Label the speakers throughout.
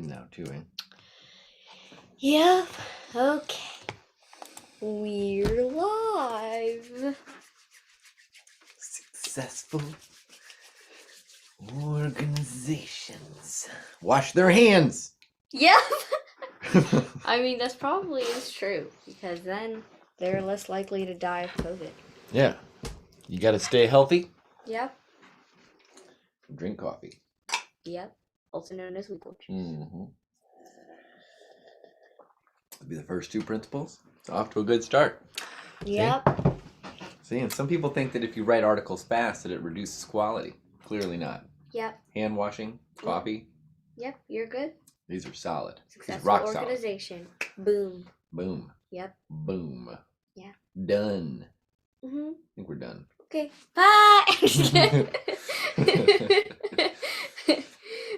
Speaker 1: recording now too, eh?
Speaker 2: Yep. Okay. We're live.
Speaker 1: Successful organizations wash their hands.
Speaker 2: Yep. I mean, that's probably is true because then they're less likely to die of COVID.
Speaker 1: Yeah. You got to stay healthy.
Speaker 2: Yep.
Speaker 1: Drink coffee.
Speaker 2: Yep. Also known as WEquil Lives.
Speaker 1: Mm-hmm. That'd be the first two principles. It's off to a good start.
Speaker 2: Yep.
Speaker 1: See, and some people think that if you write articles fast that it reduces quality. Clearly not.
Speaker 2: Yep.
Speaker 1: Hand washing, coffee.
Speaker 2: Yep. You're good.
Speaker 1: These are solid.
Speaker 2: Successful
Speaker 1: rock
Speaker 2: organization. Solid. Boom.
Speaker 1: Boom.
Speaker 2: Yep.
Speaker 1: Boom.
Speaker 2: Yeah.
Speaker 1: Done.
Speaker 2: Mm-hmm.
Speaker 1: I think we're done.
Speaker 2: Okay. Bye.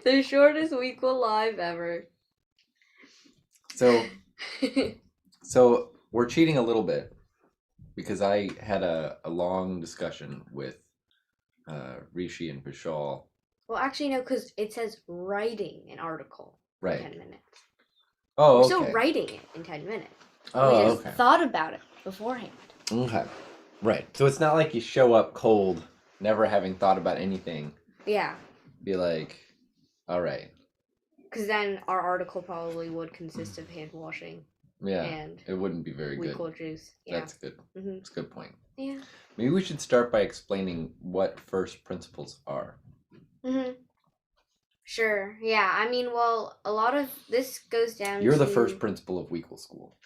Speaker 2: The shortest WEquil Live ever.
Speaker 1: So we're cheating a little bit because I had a long discussion with Rishi and Vishal.
Speaker 2: Well, actually, no, because it says writing an article in 10 minutes.
Speaker 1: Oh,
Speaker 2: okay. We're still writing it in 10 minutes.
Speaker 1: Oh,
Speaker 2: we just thought about it beforehand.
Speaker 1: Okay. Right. So it's not like you show up cold, never having thought about anything.
Speaker 2: Yeah.
Speaker 1: Be like, all right.
Speaker 2: Because then our article probably would consist of hand washing.
Speaker 1: Yeah.
Speaker 2: And
Speaker 1: it wouldn't be very good.
Speaker 2: WEquil juice. Yeah.
Speaker 1: That's good.
Speaker 2: Mm-hmm.
Speaker 1: That's a good point.
Speaker 2: Yeah.
Speaker 1: Maybe we should start by explaining what first principles are.
Speaker 2: Mm-hmm. Sure. Yeah. I mean, well, a lot of this goes down
Speaker 1: You're
Speaker 2: to...
Speaker 1: the first principal of WEquil School,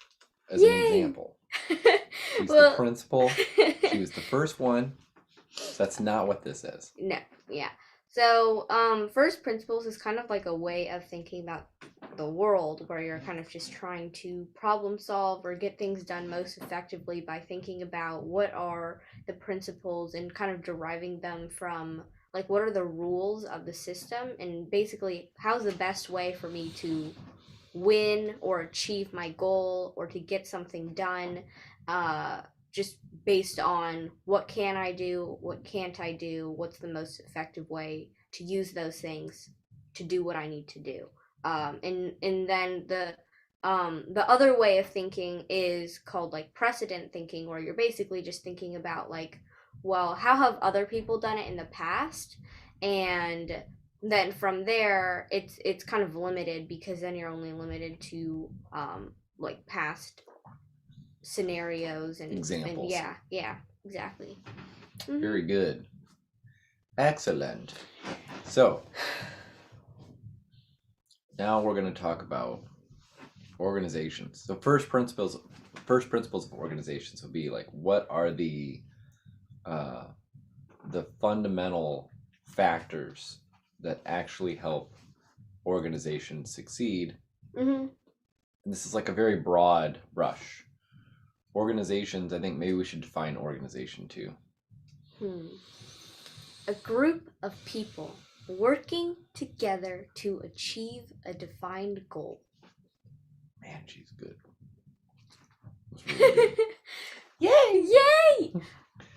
Speaker 1: as an example. She's
Speaker 2: well...
Speaker 1: the principal. She was the first one. That's not what this is.
Speaker 2: No. Yeah. So, first principles is kind of like a way of thinking about the world where you're kind of just trying to problem solve or get things done most effectively by thinking about what are the principles and kind of deriving them from, like, what are the rules of the system and basically how's the best way for me to win or achieve my goal or to get something done, just based on what can I do, what can't I do, what's the most effective way to use those things to do what I need to do. And then the other way of thinking is called like precedent thinking, where you're basically just thinking about like, well, how have other people done it in the past? And then from there, it's kind of limited because then you're only limited to like past scenarios and
Speaker 1: examples.
Speaker 2: And yeah, exactly. Mm-hmm.
Speaker 1: Very good. Excellent. So now we're going to talk about organizations. So first principles of organizations would be like, what are the fundamental factors that actually help organizations succeed?
Speaker 2: Mm-hmm.
Speaker 1: And this is like a very broad brush. Organizations, I think maybe we should define organization too.
Speaker 2: A group of people working together to achieve a defined goal.
Speaker 1: Man, she's good. Really good.
Speaker 2: Yay!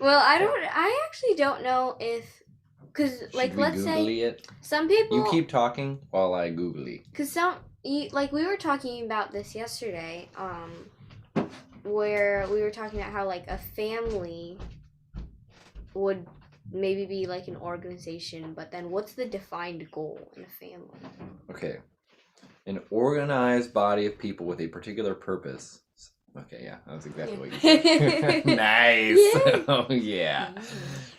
Speaker 2: Well, I actually don't know if, because like let's say
Speaker 1: it?
Speaker 2: Some people.
Speaker 1: You keep talking while I Google it.
Speaker 2: Because like we were talking about this yesterday, where we were talking about how like a family would maybe be like an organization, but then what's the defined goal in a family?
Speaker 1: Okay. An organized body of people with a particular purpose. Okay, yeah, that's exactly what you said. Nice. Yeah. Oh, yeah.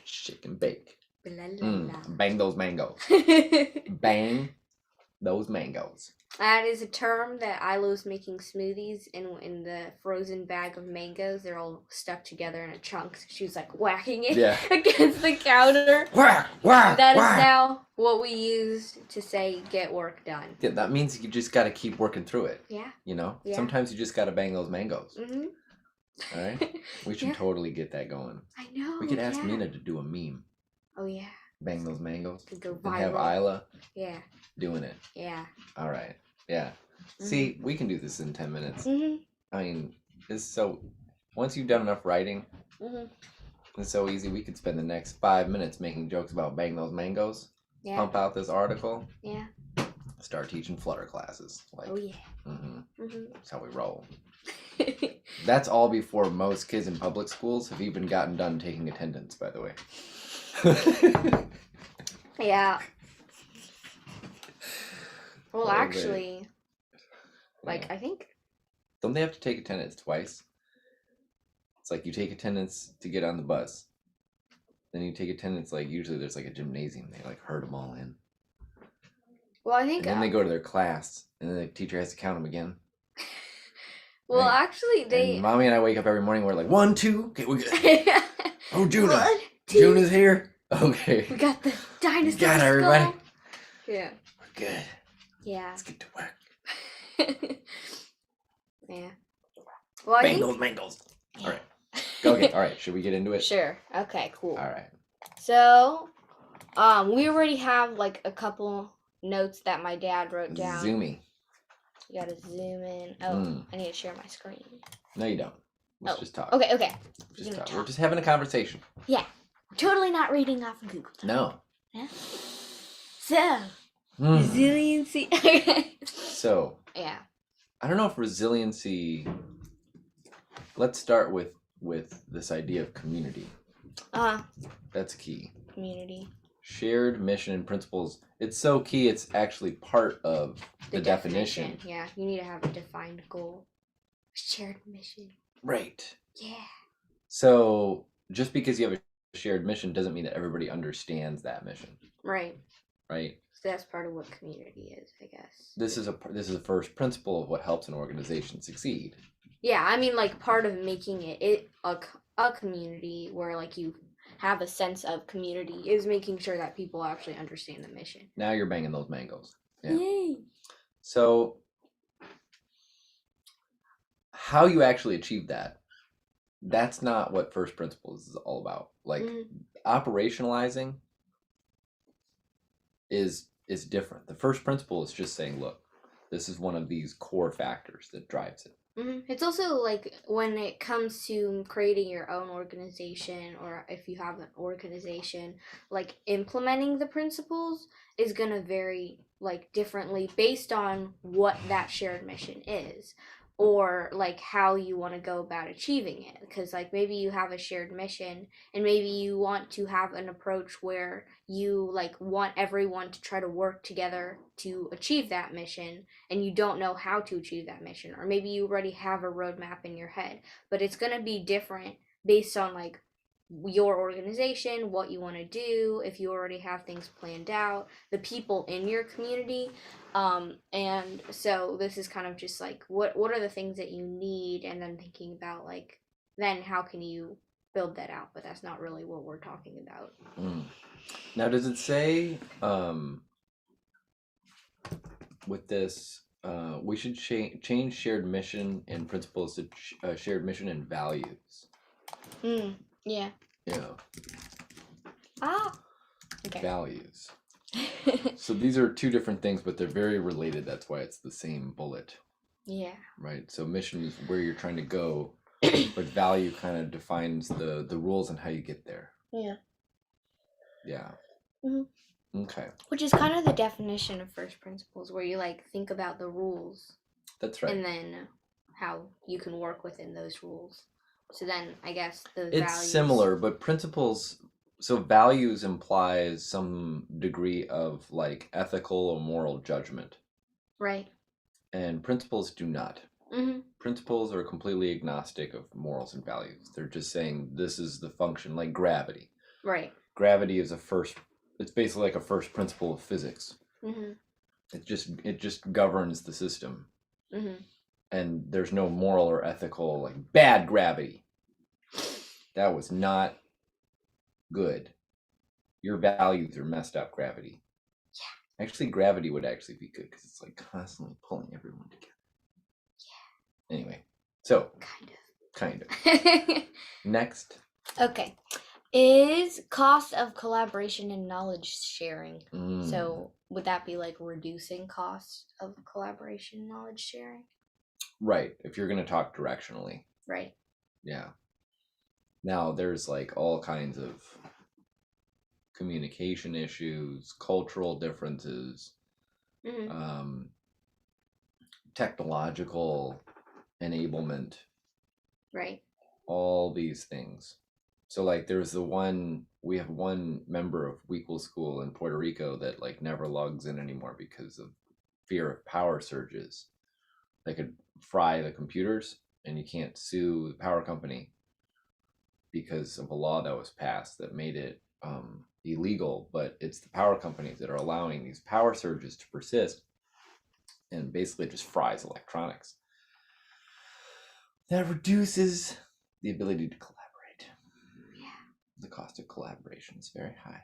Speaker 1: Shake and bake. Bang those mangoes. Bang those mangoes.
Speaker 2: That is a term that I lose making smoothies in the frozen bag of mangoes. They're all stuck together in a chunk. She was like whacking it against the counter.
Speaker 1: Whack, whack,
Speaker 2: that whack. Is now what we use to say get work done.
Speaker 1: Yeah, that means you just got to keep working through it.
Speaker 2: Yeah.
Speaker 1: You know?
Speaker 2: Yeah.
Speaker 1: Sometimes you just got to bang those mangoes.
Speaker 2: Mm-hmm.
Speaker 1: All right? We should totally get that going.
Speaker 2: I know.
Speaker 1: We could ask Mina to do a meme.
Speaker 2: Oh, yeah.
Speaker 1: Bang those mangoes.
Speaker 2: To go
Speaker 1: viral. And have Isla doing it.
Speaker 2: Yeah.
Speaker 1: All right. Yeah. Mm-hmm. See, we can do this in 10 minutes.
Speaker 2: Mm-hmm.
Speaker 1: I mean, it's so... Once you've done enough writing, it's so easy. We could spend the next 5 minutes making jokes about bang those mangoes. Yeah. Pump out this article.
Speaker 2: Yeah.
Speaker 1: start teaching flutter classes. Like,
Speaker 2: oh yeah.
Speaker 1: That's how we roll. That's all before most kids in public schools have even gotten done taking attendance, by the way.
Speaker 2: Yeah. Well,
Speaker 1: Oh,
Speaker 2: actually, like,
Speaker 1: yeah.
Speaker 2: I think...
Speaker 1: Don't they have to take attendance twice? It's like you take attendance to get on the bus. Then you take attendance, like, usually there's, like, a gymnasium. They, like, herd them all in.
Speaker 2: Well, I think...
Speaker 1: And then they go to their class, and then the teacher has to count them again.
Speaker 2: Well,
Speaker 1: right?
Speaker 2: actually, they...
Speaker 1: And Mommy and I wake up every morning, we're like, 1, 2, okay, we're good. Oh, Juna.
Speaker 2: 1, 2.
Speaker 1: Juna's here. Okay.
Speaker 2: We got the dinosaur
Speaker 1: Got it,
Speaker 2: skull.
Speaker 1: everybody.
Speaker 2: Yeah.
Speaker 1: We're good.
Speaker 2: Yeah.
Speaker 1: Let's get to work.
Speaker 2: Yeah. Well, I
Speaker 1: Bengals,
Speaker 2: think...
Speaker 1: Bengals. All right. Okay, all right. Should we get into it?
Speaker 2: Sure. Okay, cool.
Speaker 1: All right.
Speaker 2: So, we already have, like, a couple notes that my dad wrote down.
Speaker 1: Zoomy.
Speaker 2: You gotta zoom in. Oh, I need to share my screen.
Speaker 1: No, you don't. Let's just talk.
Speaker 2: Okay.
Speaker 1: Just talk. We're just having a conversation.
Speaker 2: Yeah. Totally not reading off of Google.
Speaker 1: No.
Speaker 2: Yeah. So, resiliency.
Speaker 1: So,
Speaker 2: yeah.
Speaker 1: I don't know if resiliency... Let's start with this idea of community. That's key.
Speaker 2: Community.
Speaker 1: Shared mission and principles. It's so key, it's actually part of the definition.
Speaker 2: Yeah, you need to have a defined goal. Shared mission.
Speaker 1: Right.
Speaker 2: Yeah.
Speaker 1: So, just because you have a shared mission doesn't mean that everybody understands that mission.
Speaker 2: Right.
Speaker 1: Right?
Speaker 2: So that's part of what community is, I guess.
Speaker 1: This is a first principle of what helps an organization succeed.
Speaker 2: Yeah, I mean, like, part of making it a community where, like, you have a sense of community is making sure that people actually understand the mission.
Speaker 1: Now you're banging those mangoes. Yeah.
Speaker 2: Yay!
Speaker 1: So, how you actually achieve that, that's not what first principles is all about. Like, operationalizing is different. The first principle is just saying, look, this is one of these core factors that drives it.
Speaker 2: It's also like when it comes to creating your own organization, or if you have an organization, like implementing the principles is going to vary like differently based on what that shared mission is, or like how you want to go about achieving it. Because like maybe you have a shared mission and maybe you want to have an approach where you like want everyone to try to work together to achieve that mission, and you don't know how to achieve that mission, or maybe you already have a roadmap in your head, but it's going to be different based on like your organization, what you want to do, if you already have things planned out, the people in your community. And so this is kind of just like what are the things that you need, and then thinking about like then how can you build that out. But that's not really what we're talking about.
Speaker 1: Now, does it say with this we should change shared mission and principles to shared mission and values?
Speaker 2: Yeah. Okay.
Speaker 1: Values. So these are two different things, but they're very related. That's why it's the same bullet.
Speaker 2: Yeah.
Speaker 1: Right. So mission is where you're trying to go, but value kind of defines the rules and how you get there.
Speaker 2: Yeah.
Speaker 1: Yeah. Okay.
Speaker 2: Which is kind of the definition of first principles, where you like think about the rules.
Speaker 1: That's right.
Speaker 2: And then how you can work within those rules. So then I guess the
Speaker 1: it's
Speaker 2: values...
Speaker 1: similar, but principles. So values implies some degree of like ethical or moral judgment.
Speaker 2: Right.
Speaker 1: And principles do not. Principles are completely agnostic of morals and values. They're just saying this is the function, like gravity.
Speaker 2: Right.
Speaker 1: Gravity is it's basically like a first principle of physics. It just governs the system. And there's no moral or ethical, like bad gravity. That was not good. Your values are messed up, gravity. Yeah. Actually, gravity would actually be good because it's like constantly pulling everyone together. Yeah. Anyway, so kind of. Next.
Speaker 2: Okay. Is cost of collaboration and knowledge sharing. So would that be like reducing cost of collaboration and knowledge sharing?
Speaker 1: Right. If you're going to talk directionally.
Speaker 2: Right.
Speaker 1: Yeah. Now there's like all kinds of communication issues, cultural differences, technological enablement,
Speaker 2: Right.
Speaker 1: all these things. So like we have one member of WEquil School in Puerto Rico that like never logs in anymore because of fear of power surges. They could fry the computers and you can't sue the power company because of a law that was passed that made it illegal, but it's the power companies that are allowing these power surges to persist and basically just fries electronics. That reduces the ability to collaborate.
Speaker 2: Yeah.
Speaker 1: The cost of collaboration is very high.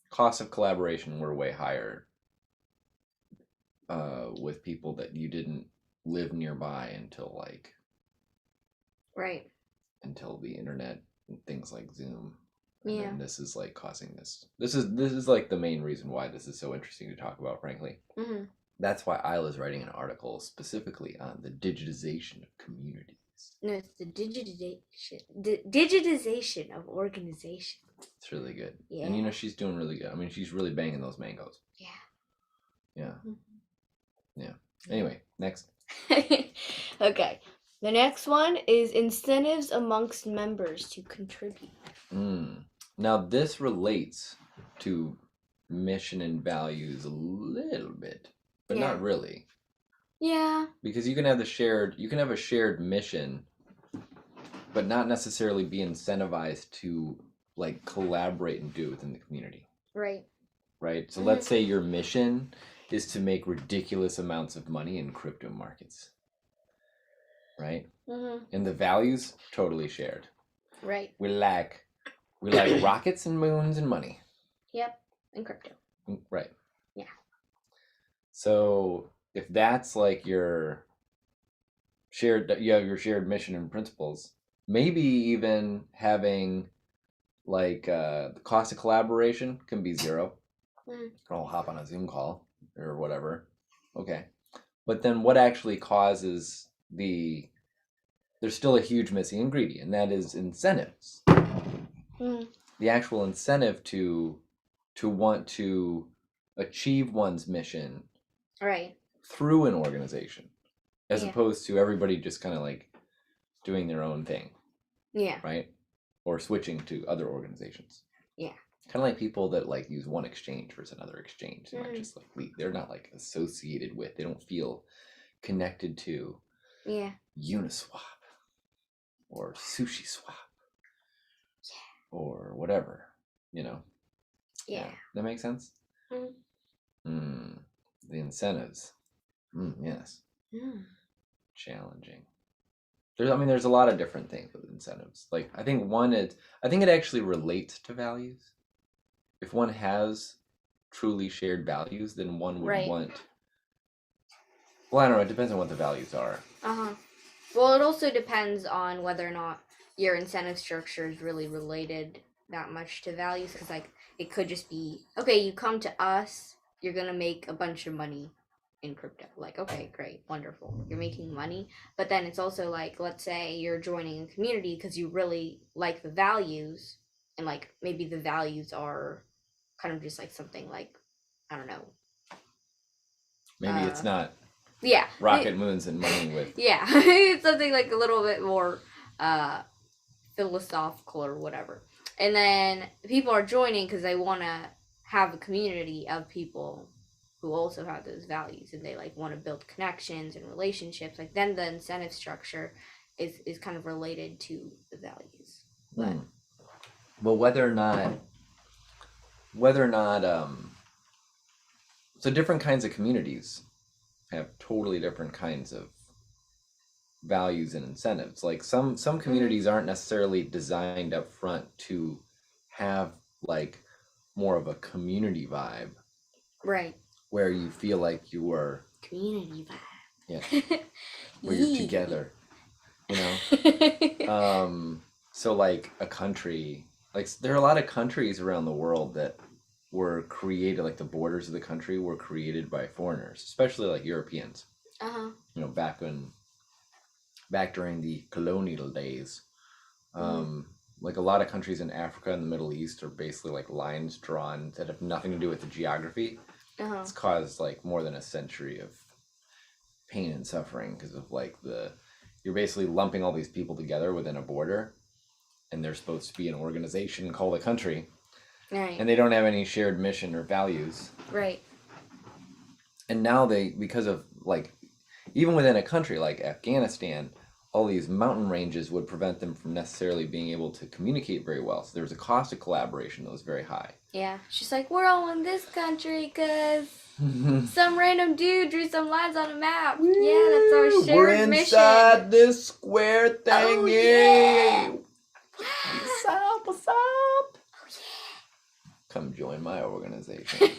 Speaker 1: Costs of collaboration were way higher with people that you didn't live nearby until
Speaker 2: Right.
Speaker 1: until the internet and things like Zoom.
Speaker 2: And
Speaker 1: then this is like causing this. This is like the main reason why this is so interesting to talk about, frankly.
Speaker 2: Mm-hmm.
Speaker 1: That's why I was writing an article specifically on the digitization of communities.
Speaker 2: No, it's the digitization of organization.
Speaker 1: It's really good.
Speaker 2: Yeah.
Speaker 1: And she's doing really good. I mean, she's really banging those mangoes.
Speaker 2: Yeah.
Speaker 1: Yeah. Mm-hmm. Yeah. Anyway, next.
Speaker 2: Okay. The next one is incentives amongst members to contribute.
Speaker 1: Now, this relates to mission and values a little bit, but not really.
Speaker 2: Yeah.
Speaker 1: Because you can have a shared mission, but not necessarily be incentivized to like collaborate and do it within the community.
Speaker 2: Right.
Speaker 1: Right. So let's say your mission is to make ridiculous amounts of money in crypto markets. Right. Mm-hmm. And the values totally shared.
Speaker 2: Right.
Speaker 1: We like rockets and moons and money.
Speaker 2: Yep. And crypto.
Speaker 1: Right.
Speaker 2: Yeah.
Speaker 1: So if that's like you have your shared mission and principles, maybe even having like the cost of collaboration can be 0. I'll hop on a Zoom call or whatever. Okay. But then what actually causes there's still a huge missing ingredient, and that is incentives. The actual incentive to want to achieve one's mission through an organization, as opposed to everybody just kind of like doing their own thing. Yeah. Right? Or switching to other organizations. Yeah. Kind of like people that like use one exchange versus another exchange. They might just like they're not like associated with. They don't feel connected to. Yeah. Uniswap or Sushi Swap. Yeah. Or whatever, Yeah. That makes sense? The incentives. Yes. Challenging. There's a lot of different things with incentives. Like, I think it actually relates to values. If one has truly shared values, then one would want. Well, I don't know. It depends on what the values are.
Speaker 2: Well, it also depends on whether or not your incentive structure is really related that much to values. Because, like, it could just be, okay, you come to us, you're going to make a bunch of money in crypto. Like, okay, great, wonderful. You're making money. But then it's also like, let's say you're joining a community because you really like the values. And, like, maybe the values are kind of just like something like, I don't know.
Speaker 1: Maybe it's not.
Speaker 2: Yeah.
Speaker 1: Rocket moons and money with.
Speaker 2: Yeah. It's something like a little bit more philosophical or whatever. And then people are joining because they want to have a community of people who also have those values, and they like want to build connections and relationships. Like, then the incentive structure is kind of related to the values.
Speaker 1: But whether or not so different kinds of communities have totally different kinds of values and incentives. Like some communities aren't necessarily designed up front to have like more of a community vibe. Right. Where you feel like you are
Speaker 2: community vibe.
Speaker 1: Yeah. Where you're together. So like a country, like there are a lot of countries around the world that were created, like the borders of the country were created by foreigners, especially like Europeans. Back during the colonial days, like a lot of countries in Africa and the Middle East are basically like lines drawn that have nothing to do with the geography. It's caused like more than a century of pain and suffering because of like you're basically lumping all these people together within a border, and they're supposed to be an organization called a country,
Speaker 2: right?
Speaker 1: And they don't have any shared mission or values,
Speaker 2: right?
Speaker 1: And now because of like, even within a country like Afghanistan, all these mountain ranges would prevent them from necessarily being able to communicate very well. So there was a cost of collaboration that was very high.
Speaker 2: Yeah, she's like, we're all in this country because some random dude drew some lines on a map.
Speaker 1: Woo!
Speaker 2: Yeah, that's our shared
Speaker 1: We're inside
Speaker 2: mission.
Speaker 1: this square thingy.
Speaker 2: Oh, yeah.
Speaker 1: What's up? What's up?
Speaker 2: Oh, yeah.
Speaker 1: Come join my organization.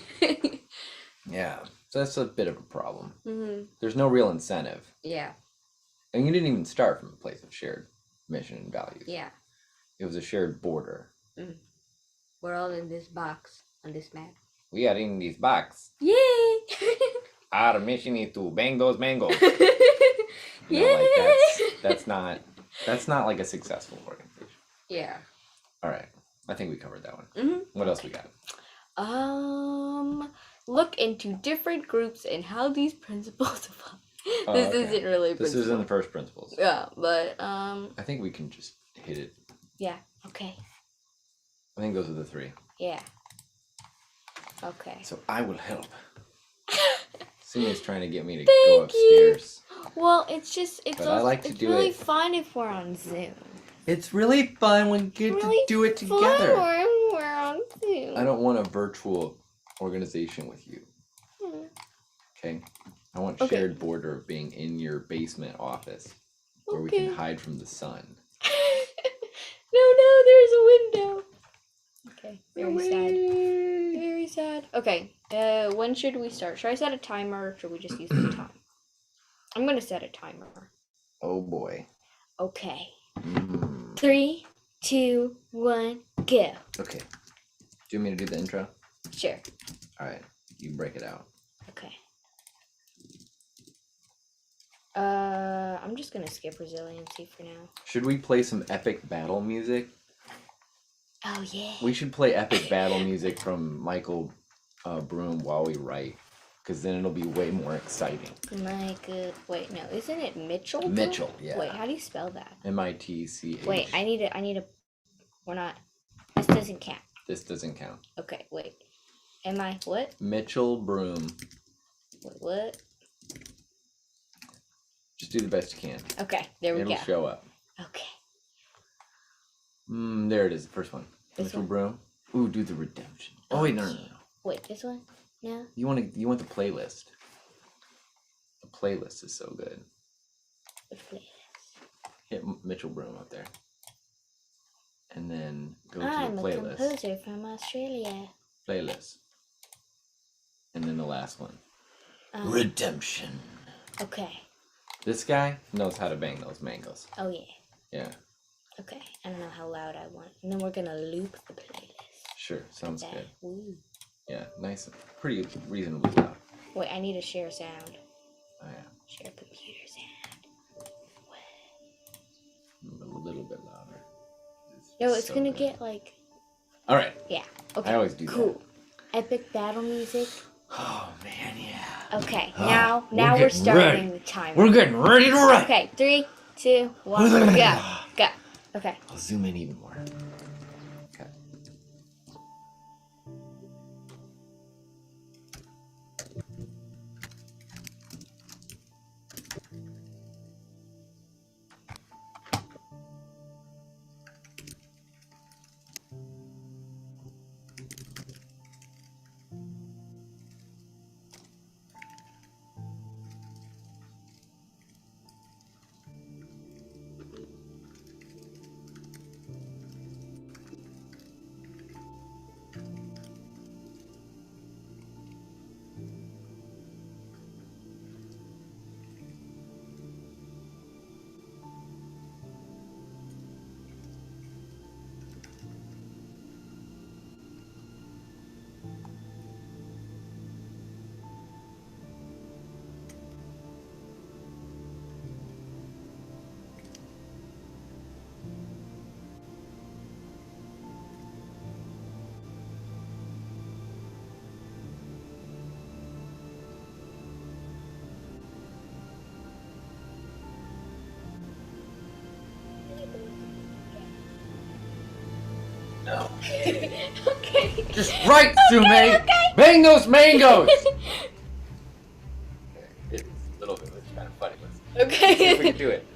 Speaker 1: Yeah, so that's a bit of a problem.
Speaker 2: Mm-hmm.
Speaker 1: There's no real incentive.
Speaker 2: Yeah.
Speaker 1: And you didn't even start from a place of shared mission and values.
Speaker 2: Yeah.
Speaker 1: It was a shared border.
Speaker 2: Mm. We're all in this box on this map.
Speaker 1: We are in this box.
Speaker 2: Yay!
Speaker 1: Our mission is to bang those mangoes.
Speaker 2: Yeah.
Speaker 1: That's not like a successful organization.
Speaker 2: Yeah.
Speaker 1: All right. I think we covered that one.
Speaker 2: Mm-hmm.
Speaker 1: What else we got?
Speaker 2: Look into different groups and how these principles apply. This isn't really
Speaker 1: This isn't the first principles.
Speaker 2: Yeah, but
Speaker 1: I think we can just hit it.
Speaker 2: Yeah. Okay.
Speaker 1: I think those are the three.
Speaker 2: Yeah. Okay.
Speaker 1: So I will help. Sumay's trying to get me to go upstairs.
Speaker 2: Well, it's really
Speaker 1: it.
Speaker 2: fun if we're on Zoom.
Speaker 1: It's really fun when we get to do it together.
Speaker 2: When we're on Zoom.
Speaker 1: I don't want a virtual organization with you. Okay? I want shared border of being in your basement office where we can hide from the sun.
Speaker 2: No, there's a window. Okay, very sad. Very sad. Okay, when should we start? Should I set a timer or should we just use the time? I'm gonna set a timer.
Speaker 1: Oh boy.
Speaker 2: Okay. 3, 2, 1, go.
Speaker 1: Okay. Do you want me to do the intro?
Speaker 2: Sure.
Speaker 1: Alright, you can break it out.
Speaker 2: Okay. I'm just gonna skip resiliency for now.
Speaker 1: Should we play some epic battle music?
Speaker 2: Oh yeah.
Speaker 1: We should play epic battle music from Michael Broom while we write, because then it'll be way more exciting.
Speaker 2: Wait, no, isn't it Mitchell?
Speaker 1: Mitchell, yeah.
Speaker 2: Wait, how do you spell that?
Speaker 1: M-I-T-C-H.
Speaker 2: Wait, I need a. We're not. This doesn't count.
Speaker 1: This doesn't count.
Speaker 2: Okay, wait. What?
Speaker 1: Mitchell Broom.
Speaker 2: Wait, what?
Speaker 1: Just do the best you can.
Speaker 2: Okay, there we go.
Speaker 1: It'll show up.
Speaker 2: Okay.
Speaker 1: There it is, the first one. Mitchell Broom. Ooh, do the redemption. Oh wait, no.
Speaker 2: Wait, this one? No.
Speaker 1: You want the playlist. The playlist is so good.
Speaker 2: The playlist.
Speaker 1: Hit Mitchell Broom up there. And then go to
Speaker 2: I'm
Speaker 1: the playlist.
Speaker 2: a composer from Australia.
Speaker 1: Playlist. And then the last one. Redemption.
Speaker 2: Okay.
Speaker 1: This guy knows how to bang those mangoes.
Speaker 2: Oh yeah.
Speaker 1: Yeah.
Speaker 2: Okay. I don't know how loud I want. And then we're gonna loop the playlist.
Speaker 1: Sure, sounds good.
Speaker 2: Ooh.
Speaker 1: Yeah, nice. Pretty reasonably loud.
Speaker 2: Wait, I need to share sound.
Speaker 1: Oh yeah.
Speaker 2: Share computer sound.
Speaker 1: A little bit louder.
Speaker 2: No, it's so gonna get like.
Speaker 1: All right.
Speaker 2: Yeah. Okay.
Speaker 1: I always do that.
Speaker 2: Cool. Epic battle music.
Speaker 1: Oh man, yeah.
Speaker 2: Okay. Now we're starting the timer.
Speaker 1: We're getting ready to write.
Speaker 2: Okay. 3, 2, 1, go. Go. Okay.
Speaker 1: I'll zoom in even more. Okay.
Speaker 2: Okay.
Speaker 1: Just right, Sumay!
Speaker 2: Okay.
Speaker 1: Bang those mangoes! It's a little bit, it's kind of funny. Let's see if we
Speaker 2: Okay.
Speaker 1: can do it.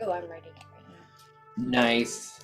Speaker 2: Oh, I'm writing it right now.
Speaker 1: Nice.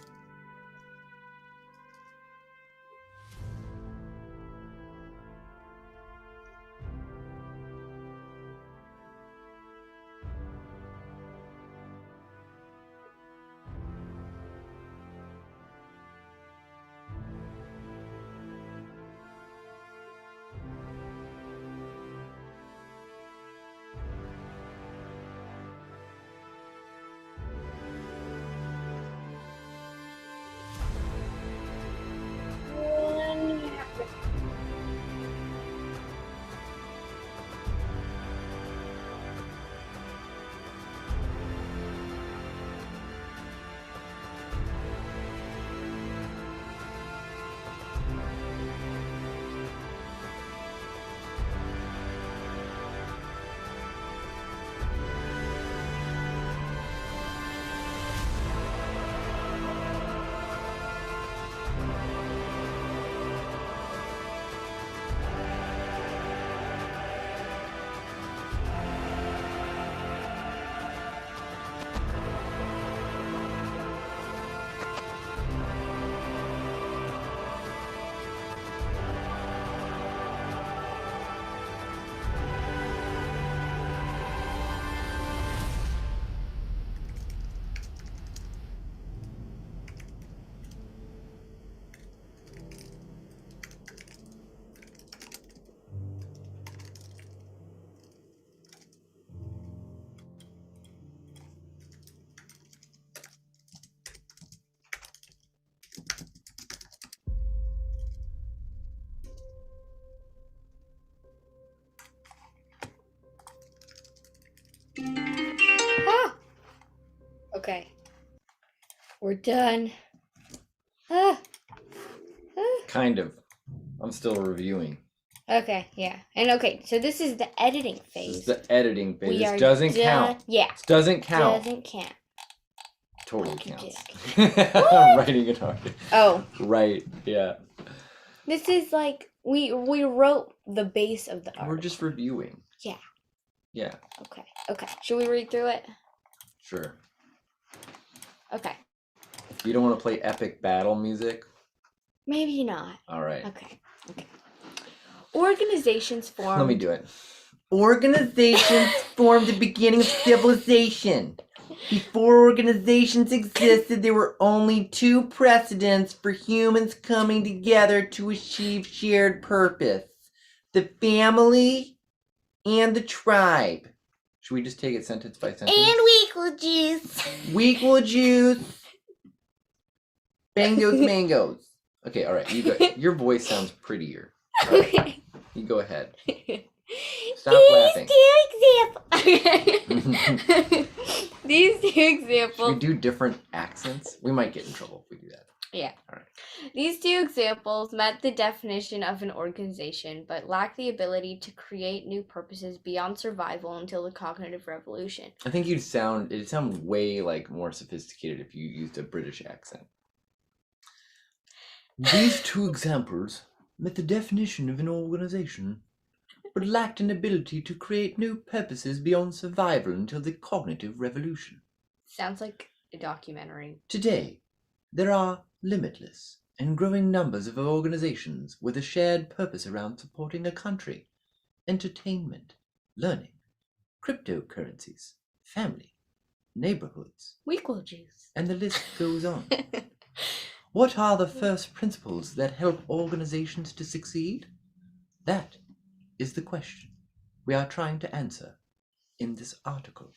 Speaker 2: Ah! Okay. We're done. Ah. Ah.
Speaker 1: Kind of. I'm still reviewing.
Speaker 2: Okay, yeah. And okay, so this is the editing
Speaker 1: This
Speaker 2: phase.
Speaker 1: is the editing phase.
Speaker 2: We
Speaker 1: This
Speaker 2: are
Speaker 1: doesn't
Speaker 2: done.
Speaker 1: count.
Speaker 2: Yeah.
Speaker 1: This doesn't count.
Speaker 2: Doesn't count.
Speaker 1: Totally
Speaker 2: Like you
Speaker 1: counts. I'm writing it hard.
Speaker 2: Oh.
Speaker 1: Right, yeah.
Speaker 2: This is like we wrote the base of the article.
Speaker 1: We're just reviewing.
Speaker 2: Yeah.
Speaker 1: Yeah.
Speaker 2: Okay. Okay. Should we read through it?
Speaker 1: Sure.
Speaker 2: Okay.
Speaker 1: You don't want to play epic battle music?
Speaker 2: Maybe not.
Speaker 1: All right.
Speaker 2: Okay. Okay. Organizations formed.
Speaker 1: Let me do it. Organizations formed the beginning of civilization. Before organizations existed, there were only two precedents for humans coming together to achieve shared purpose: the family and the tribe. Should we just take it sentence by sentence?
Speaker 2: And WEquil juice.
Speaker 1: WEquil juice. Bangos mangoes. Okay, all right. You go. Your voice sounds prettier. All right,
Speaker 2: Okay.
Speaker 1: you go ahead. Stop laughing.
Speaker 2: These two
Speaker 1: Should we
Speaker 2: examples.
Speaker 1: do different accents? We might get in trouble if we do that.
Speaker 2: Yeah.
Speaker 1: All right.
Speaker 2: These two examples met the definition of an organization, but lack the ability to create new purposes beyond survival until the cognitive revolution.
Speaker 1: I think it'd sound way like more sophisticated if you used a British accent. These two examples met the definition of an organization, but lacked an ability to create new purposes beyond survival until the cognitive revolution.
Speaker 2: Sounds like a documentary.
Speaker 1: Today, there are limitless and growing numbers of organizations with a shared purpose around supporting a country, entertainment, learning, cryptocurrencies, family, neighborhoods,
Speaker 2: WEquil juice.
Speaker 1: and the list goes on. What are the first principles that help organizations to succeed? That is the question we are trying to answer in this article.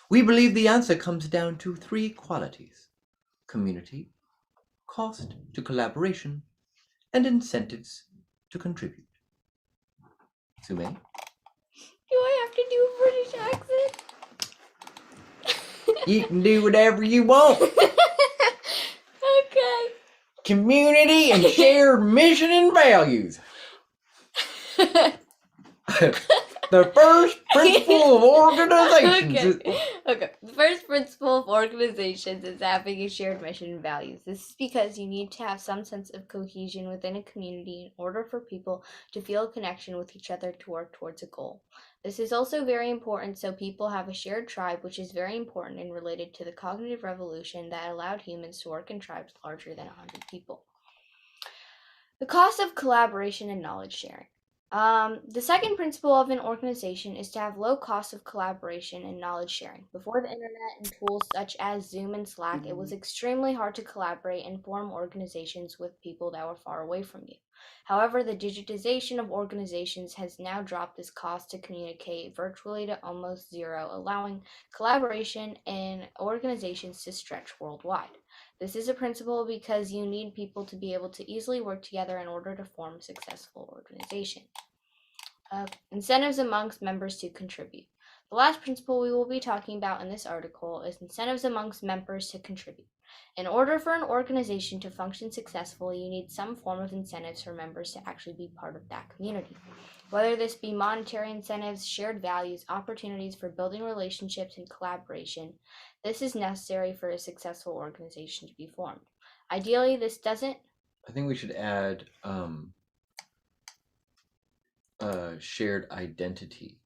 Speaker 1: We believe the answer comes down to three qualities: community, cost to collaboration, and incentives to contribute. Sumay?
Speaker 2: Do I have to do a British accent?
Speaker 1: You can do whatever you want.
Speaker 2: Okay.
Speaker 1: Community and shared mission and values. The first principle of organizations.
Speaker 2: Okay. The first principle of organizations is having a shared mission and values. This is because you need to have some sense of cohesion within a community in order for people to feel a connection with each other to work towards a goal. This is also very important so people have a shared tribe, which is very important and related to the cognitive revolution that allowed humans to work in tribes larger than 100 people. The cost of collaboration and knowledge sharing. The second principle of an organization is to have low cost of collaboration and knowledge sharing. Before the internet and tools such as Zoom and Slack, it was extremely hard to collaborate and form organizations with people that were far away from you. However, the digitization of organizations has now dropped this cost to communicate virtually to almost zero, allowing collaboration in organizations to stretch worldwide. This is a principle because you need people to be able to easily work together in order to form a successful organization. Incentives amongst members to contribute. The last principle we will be talking about in this article is incentives amongst members to contribute. In order for an organization to function successfully, you need some form of incentives for members to actually be part of that community. Whether this be monetary incentives, shared values, opportunities for building relationships and collaboration, this is necessary for a successful organization to be formed. Ideally, this doesn't...
Speaker 1: I think we should add shared identity.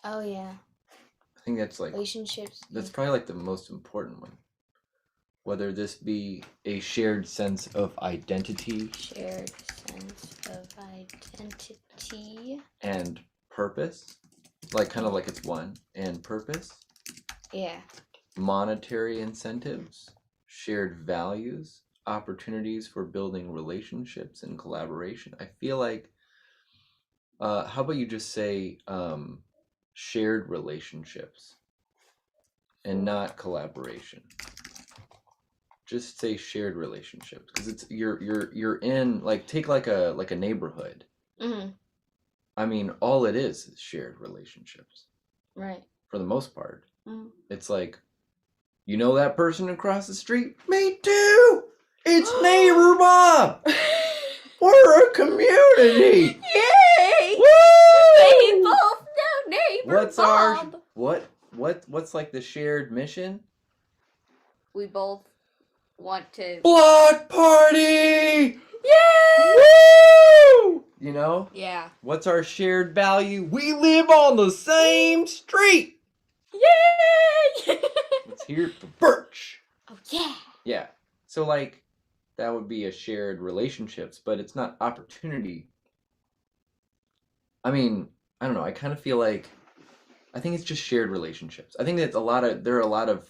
Speaker 2: Oh, yeah.
Speaker 1: I think that's like...
Speaker 2: relationships.
Speaker 1: That's probably like the most important one. Whether this be a shared sense of identity.
Speaker 2: Shared sense of identity.
Speaker 1: And purpose. Like, kind of like it's one. And purpose.
Speaker 2: Yeah.
Speaker 1: Monetary incentives. Shared values. Opportunities for building relationships and collaboration. I feel like, how about you just say shared relationships and not collaboration? Just say shared relationships, because it's you're in, like, take like a neighborhood.
Speaker 2: Mm-hmm.
Speaker 1: I mean, all it is shared relationships.
Speaker 2: Right.
Speaker 1: For the most part.
Speaker 2: Mm-hmm.
Speaker 1: It's like, you know that person across the street? Me too! It's Neighbor Bob! We're a community!
Speaker 2: Yay!
Speaker 1: Woo!
Speaker 2: They both know Neighbor
Speaker 1: What's
Speaker 2: Bob!
Speaker 1: What's like the shared mission?
Speaker 2: We both want to...
Speaker 1: Block party!
Speaker 2: Yay!
Speaker 1: Woo! You know?
Speaker 2: Yeah.
Speaker 1: What's our shared value? We live on the same street!
Speaker 2: Yay!
Speaker 1: Let's hear it for Birch!
Speaker 2: Oh, yeah!
Speaker 1: Yeah. So, like, that would be a shared relationships, but it's not opportunity. I mean, I don't know. I kind of feel like, I think it's just shared relationships. I think that there are a lot of,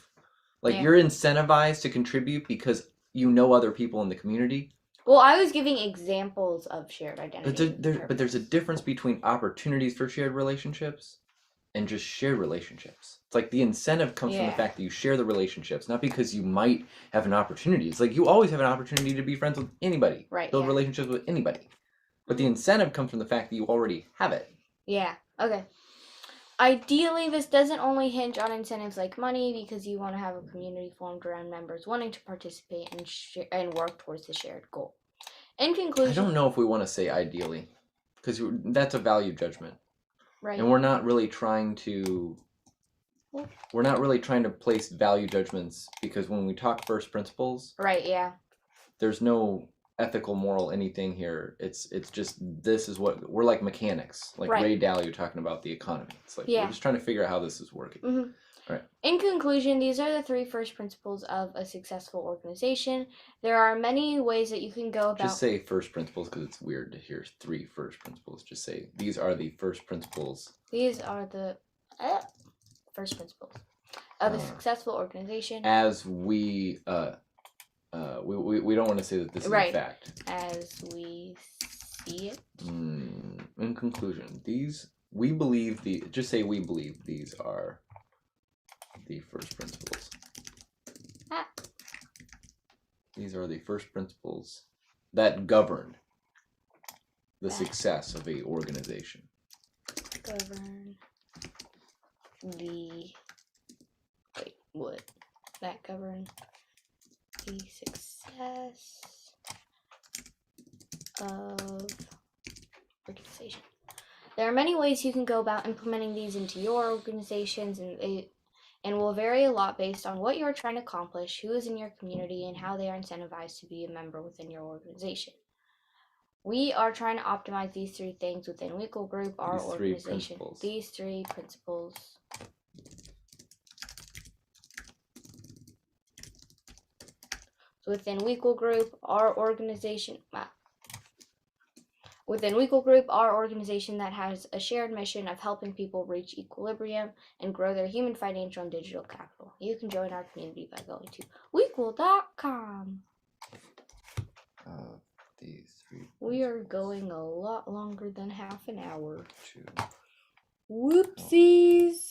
Speaker 1: like, you're incentivized to contribute because you know other people in the community.
Speaker 2: Well, I was giving examples of shared identity.
Speaker 1: But there's a difference between opportunities for shared relationships and just shared relationships. It's like the incentive comes from the fact that you share the relationships, not because you might have an opportunity. It's like you always have an opportunity to be friends with anybody.
Speaker 2: Right.
Speaker 1: Build relationships with anybody. But the incentive comes from the fact that you already have it. Yeah.
Speaker 2: Okay. Ideally, this doesn't only hinge on incentives like money, because you want to have a community formed around members wanting to participate and work towards the shared goal. In conclusion...
Speaker 1: I don't know if we want to say ideally, because that's a value judgment.
Speaker 2: Right.
Speaker 1: And we're not really trying to place value judgments, because when we talk first principles...
Speaker 2: Right, yeah.
Speaker 1: There's no ethical, moral, anything here. It's just, this is what we're like, mechanics, like Ray Dalio talking about the economy. It's like we're just trying to figure out how this is working.
Speaker 2: Mm-hmm.
Speaker 1: Right.
Speaker 2: In conclusion, these are the 3 first principles of a successful organization. There are many ways that you can go about...
Speaker 1: Just say first principles, because it's weird to hear 3 first principles. Just say, these are the first principles.
Speaker 2: These are the first principles of a successful organization.
Speaker 1: As we don't want to say that this is a fact.
Speaker 2: As we see it.
Speaker 1: In conclusion, we believe these are the first principles. These are the first principles that govern the success of a organization.
Speaker 2: Govern the... Wait, what? That govern the success of organization. There are many ways you can go about implementing these into your organizations, and will vary a lot based on what you are trying to accomplish, who is in your community, and how they are incentivized to be a member within your organization. We are trying to optimize these 3 things within WEquil Group, our organization. These 3 principles. So within WEquil Group, our organization. Within WEquil Group, our organization that has a shared mission of helping people reach equilibrium and grow their human, financial, and digital capital. You can join our community by going to WEquil.com.
Speaker 1: These 3.
Speaker 2: We are going a lot longer than half an hour.
Speaker 1: 2.
Speaker 2: Whoopsies.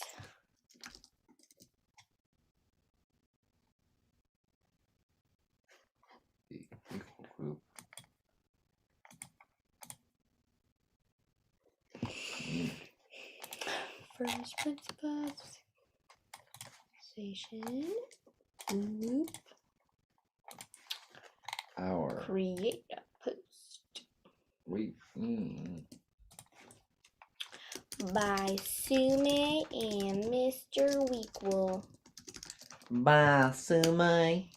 Speaker 1: The WEquil Group.
Speaker 2: First principles. Organization. Group.
Speaker 1: Our.
Speaker 2: Create a post. By Sumay and Mr. WEquil.
Speaker 1: By Sumay.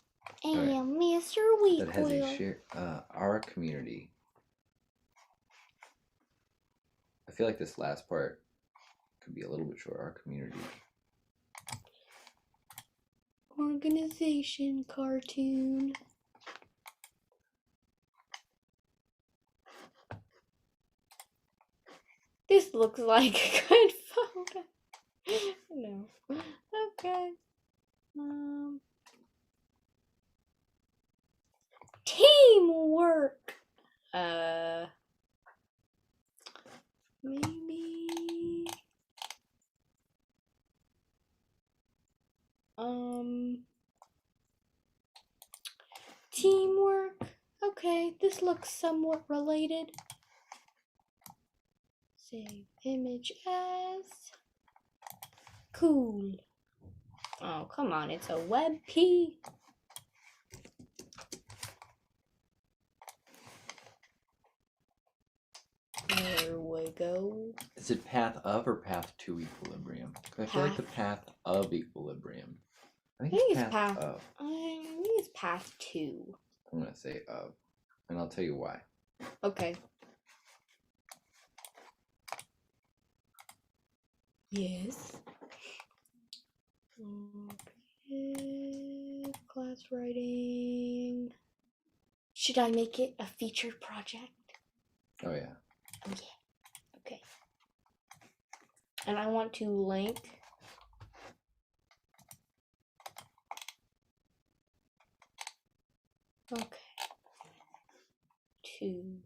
Speaker 2: And Mr. WEquil.
Speaker 1: That has a share. Our community. I feel like this last part could be a little bit short. Our community.
Speaker 2: Organization cartoon. This looks like a good photo. No. Okay. Teamwork. Maybe. Teamwork. Okay, this looks somewhat related. Save image as. Cool. Oh, come on, it's a WebP. There we go.
Speaker 1: Is it path of or path to equilibrium? I feel like the path of equilibrium. I think it's path of.
Speaker 2: I think it's path to.
Speaker 1: I'm going to say of. And I'll tell you why.
Speaker 2: Okay. Yes. Okay. Class writing. Should I make it a featured project?
Speaker 1: Oh, yeah.
Speaker 2: Oh, yeah. Okay. And I want to link. Okay. To.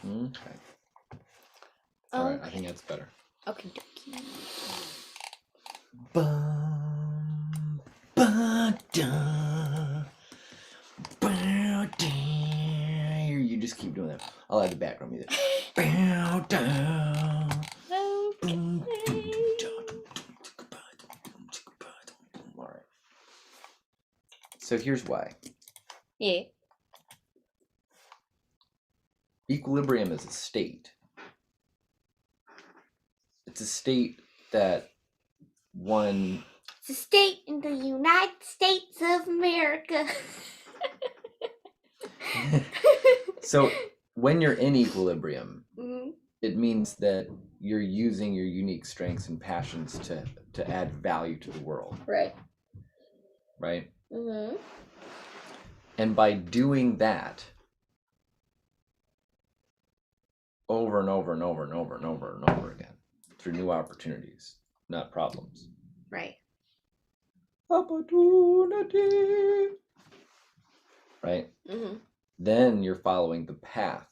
Speaker 1: Okay. Alright, I think that's better.
Speaker 2: Okay, dokie.
Speaker 1: Bum, ba, da, bow, da. You just keep doing that. I'll add the background music. Bow down. Alright. So here's why.
Speaker 2: Yeah.
Speaker 1: Equilibrium is a state. It's a state that one...
Speaker 2: It's a state in the United States of America.
Speaker 1: So when you're in equilibrium, it means that you're using your unique strengths and passions to add value to the world.
Speaker 2: Right.
Speaker 1: Right? And by doing that over and over and over and over and over and over again through new opportunities, not problems.
Speaker 2: Right.
Speaker 1: Opportunity. Right? Then you're following the path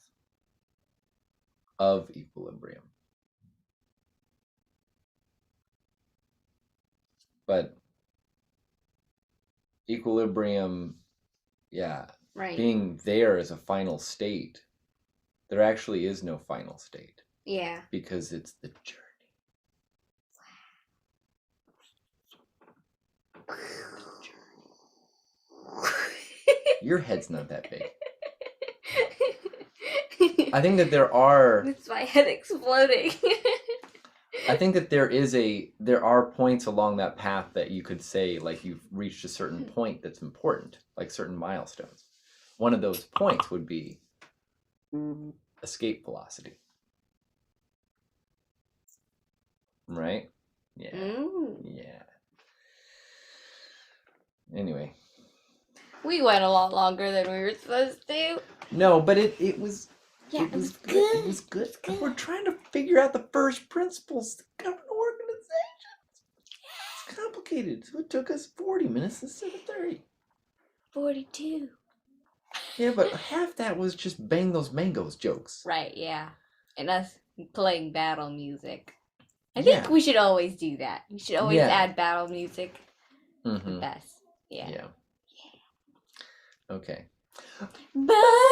Speaker 1: of equilibrium. But equilibrium, yeah,
Speaker 2: Right.
Speaker 1: being there as a final state, there actually is no final state.
Speaker 2: Yeah.
Speaker 1: Because it's the journey. Your head's not that big. I think that there are...
Speaker 2: It's my head exploding.
Speaker 1: I think that there are points along that path that you could say, like, you've reached a certain point that's important, like certain milestones. One of those points would be escape velocity. Right? Yeah. Yeah. Anyway.
Speaker 2: We went a lot longer than we were supposed to.
Speaker 1: No, but it was...
Speaker 2: Yeah,
Speaker 1: it was good. It was good. And we're trying to figure out the first principles of government organizations. It's complicated. So it took us 40 minutes instead of 30.
Speaker 2: 42.
Speaker 1: Yeah, but half that was just bang those mangoes jokes.
Speaker 2: Right, yeah. And us playing battle music. I think we should always do that. We should always add battle music.
Speaker 1: Mm-hmm.
Speaker 2: The best. Yeah.
Speaker 1: Okay.
Speaker 2: Bye!